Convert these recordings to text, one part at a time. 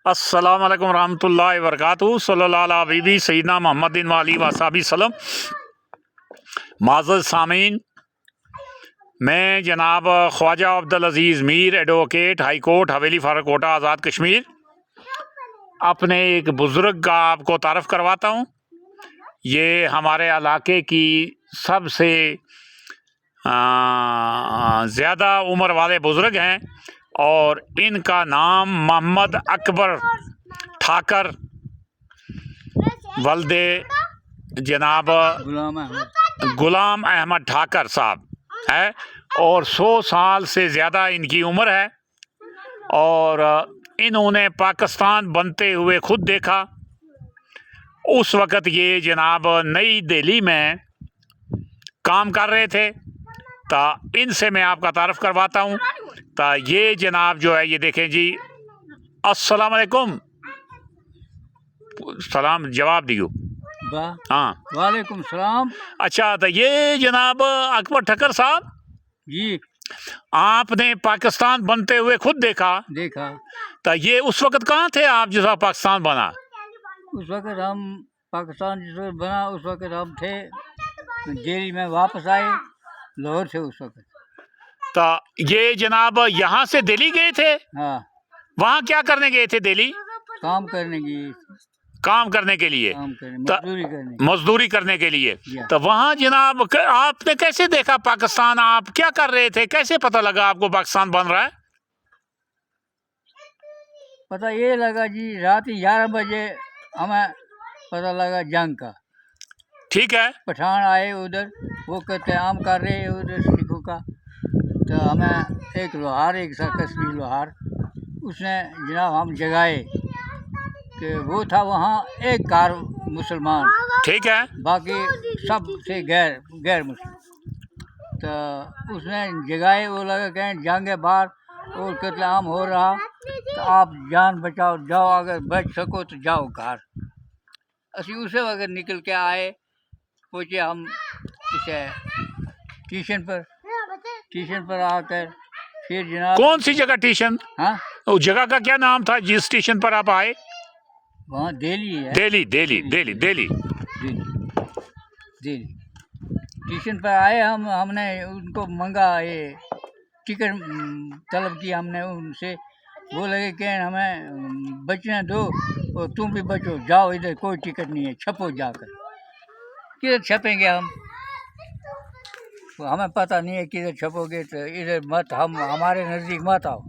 अस्सलाम वालेकुम रहमतुल्लाहि व बरकातुहू सल्लल्लाहु अला हबीबी सय्यिदना मुहम्मदिन व आलिहि व असहाबी सल्लम। माज़िज़ सामीन, मैं जनाब ख्वाजा अब्दुल अज़ीज़ मीर एडवोकेट हाई कोर्ट हवेली फारकोटा आज़ाद कश्मीर अपने एक बुज़ुर्ग का आपको तारफ़ करवाता हूँ। ये हमारे इलाके की सबसे ज़्यादा उम्र वाले बुज़ुर्ग हैं और इनका नाम मोहम्मद अकबर ठाकर वल्दे जनाब गुलाम अहमद ठाकर साहब है और 100 साल से ज़्यादा इनकी उम्र है और इन्होंने पाकिस्तान बनते हुए खुद देखा। उस वक़्त ये जनाब नई दिल्ली में काम कर रहे थे। तो इनसे मैं आपका तारफ़ करवाता हूँ। तो ये जनाब जो है, ये देखें जी, अस्सलाम वालेकुम। सलाम जवाब दियो। हाँ, वालेकुम सलाम। अच्छा, तो ये जनाब अकबर ठक्कर साहब जी, आपने पाकिस्तान बनते हुए खुद देखा। तो ये उस वक़्त कहाँ थे आप जिस वक़्त पाकिस्तान बना? उस वक़्त हम पाकिस्तान जिस वक़्त बना उस वक़्त हम थे दिल्ली में, वापस आए लाहौर से उस वक़्त। तो ये जनाब यहाँ से दिल्ली गए थे? हाँ। वहाँ क्या करने गए थे दिल्ली? काम करने की, काम करने के लिए, मजदूरी करने के लिए। तो वहाँ जनाब आपने कैसे देखा पाकिस्तान? आप क्या कर रहे थे? कैसे पता लगा आपको पाकिस्तान बन रहा है? पता ये लगा जी, रात 11 बजे हमें पता लगा जंग का। ठीक है। पठान आए उधर, वो क़त्ल-ए-आम कर रहे हैं उधर सिखों का। तो हमें एक लोहार, एक कश्मीरी लोहार, उसने जनाब हम जगाए कि वो था वहाँ एक कार मुसलमान, ठीक है, बाकी सब थे गैर मुस्लिम। तो उसने जगाए, वो लगा कहें जंग है बाहर और क़त्ल-ए-आम हो रहा, तो आप जान बचाओ, जाओ, अगर बच सको तो जाओ घर। असी उसे वक्त निकल के आए, पहुँचे हम इसे स्टेशन पर आकर फिर जनाब। कौन सी जगह स्टेशन? हाँ, उस जगह का क्या नाम था जिस स्टेशन पर आप आए? वहाँ दिल्ली है। दिल्ली स्टेशन पर आए हम, हमने उनको मंगा ये टिकट तलब की हमने उनसे। वो लगे कि हमें बचने दो और तुम भी बचो, जाओ, इधर कोई टिकट नहीं है, छपो जाकर। किधर छपेंगे हम? तो हमें पता नहीं है किधर छपोगे, तो इधर मत, हम हमारे नज़दीक मत आओ।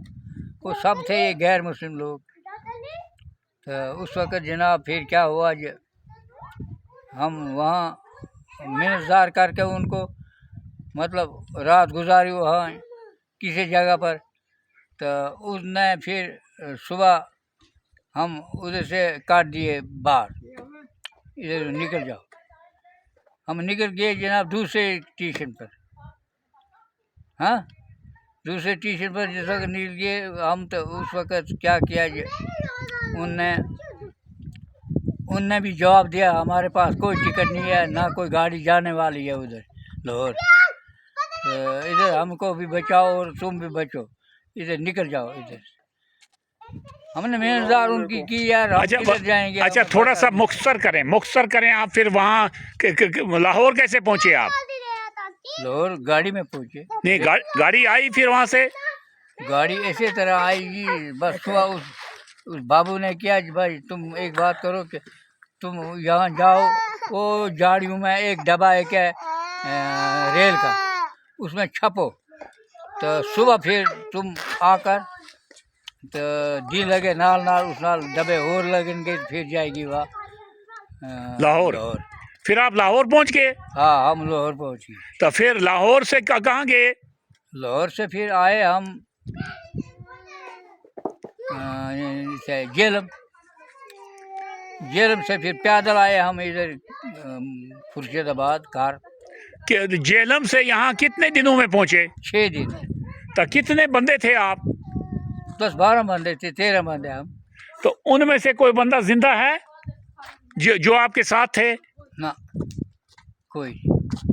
वो सब थे ये गैर मुस्लिम लोग। तो उस वक़्त जनाब फिर क्या हुआ, हम वहाँ मिन्नतदार करके उनको मतलब रात गुजारी वहाँ किसी जगह पर। तो उसने फिर सुबह हम उधर से काट दिए बाहर, इधर निकल जाओ। हम निकल गए जनाब दूसरे स्टेशन पर। हाँ, दूसरे स्टेशन पर जिस वक्त निकल गए हम, तो उस वक़्त क्या किया, उनने भी जवाब दिया हमारे पास कोई टिकट नहीं है, ना कोई गाड़ी जाने वाली है उधर लाहौर। तो इधर हमको भी बचाओ और तुम भी बचो, इधर निकल जाओ इधर। हमने मेहनतदार उनकी की यार, हम किधर जाएंगे? अच्छा, थोड़ा सा मुख्तसर करें आप। फिर वहाँ लाहौर कैसे पहुँचे आप? लाहौर गाड़ी में पहुँचे। नहीं, गाड़ी आई फिर वहाँ से? गाड़ी ऐसे तरह आएगी, बस सुबह उस बाबू ने किया, भाई तुम एक बात करो कि तुम यहाँ जाओ, वो झाड़ियों में एक डब्बा एक है रेल का, उसमें छपो। तो सुबह फिर तुम आकर तो दी लगे नाल उस नाल डब्बे और लगेंगे, फिर जाएगी वहाँ लाहौर। फिर आप लाहौर पहुँच गए? हाँ, हम लाहौर पहुँच गए। तो फिर लाहौर से कहाँ गए? लाहौर से फिर आए हम जेलम से फिर पैदल आए हम इधर खुर्शीदाबाद कार। जेलम से यहाँ कितने दिनों में पहुँचे? 6 दिन। तो कितने बंदे थे आप? 10-12 बंदे थे, 13 बंदे हम। तो उनमें से कोई बंदा जिंदा है जो आपके साथ थे? ना, कोई।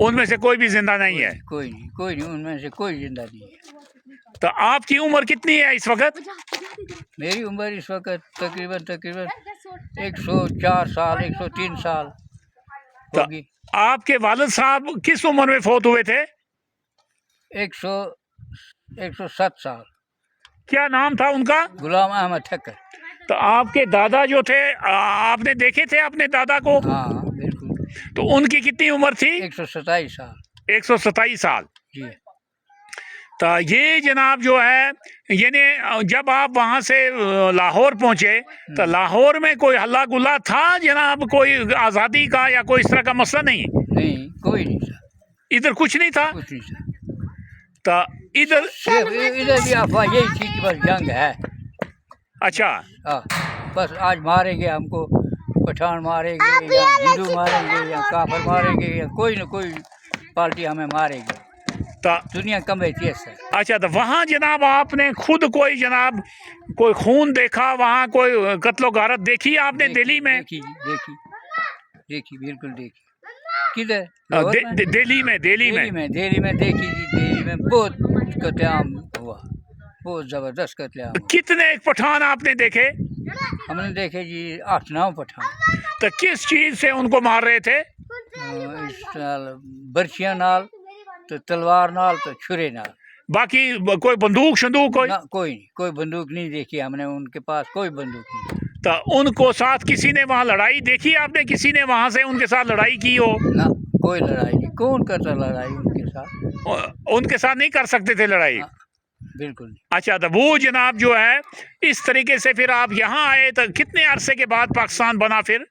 उनमें से कोई भी जिंदा नहीं है? कोई नहीं, उनमें से कोई जिंदा नहीं है। तो आपकी उम्र कितनी है इस वक्त? मेरी उम्र इस वक्त तकरीबन 104 साल 103 साल तो होगी। आपके वालिद साहब किस उम्र में फौत हुए थे? 107 साल। क्या नाम था उनका? गुलाम अहमद ठक्कर। तो आपके दादा जो थे, आपने देखे थे अपने दादा को? हाँ बिल्कुल। तो उनकी कितनी उम्र थी? 127 साल। 127 साल। जी। तो ये जनाब जो है, यानी जब आप वहाँ से लाहौर पहुँचे तो लाहौर में कोई हल्ला गुल्ला था जनाब, कोई आज़ादी का या कोई इस तरह का मसला नहीं? नहीं, कोई नहीं था, इधर कुछ नहीं था? कुछ नहीं था। तो इधर इधर भी अफवाह यही थी कि बस जंग है। अच्छा। हाँ, बस आज मारेंगे हमको, पठान मारेंगे या हिंदू मारेंगे या काफर मारेंगे या कोई न कोई पार्टी हमें मारेगी। तो दुनिया कम है है। अच्छा, तो वहाँ जनाब आपने खुद कोई जनाब कोई खून देखा, वहाँ कोई कत्लो गारत देखी आपने दिल्ली में? देखी बिल्कुल देखी। किधर? दिल्ली में दिल्ली में देखी जी। दिल्ली में बहुत कत्लेआम हुआ, बहुत जबरदस्त कत्लेआम। कितने पठान आपने देखे? हमने देखे जी 8-9 पठान। तो किस चीज से उनको मार रहे थे? इस बर्छियां नाल, तो तलवार नाल, तो छुरे नाल। बाकी कोई बंदूक शंदूक कोई? ना, कोई बंदूक नहीं देखी हमने, उनके पास कोई बंदूक नहीं। तो उनको साथ किसी ने वहाँ लड़ाई देखी आपने? किसी ने वहाँ से उनके साथ लड़ाई की हो? ना, कोई लड़ाई नहीं। कौन करता लड़ाई उनके साथ? उनके साथ नहीं कर सकते थे लड़ाई? बिल्कुल नहीं। अच्छा, तो वो जनाब जो है, इस तरीके से फिर आप यहाँ आए तो कितने अरसे के बाद पाकिस्तान बना फिर?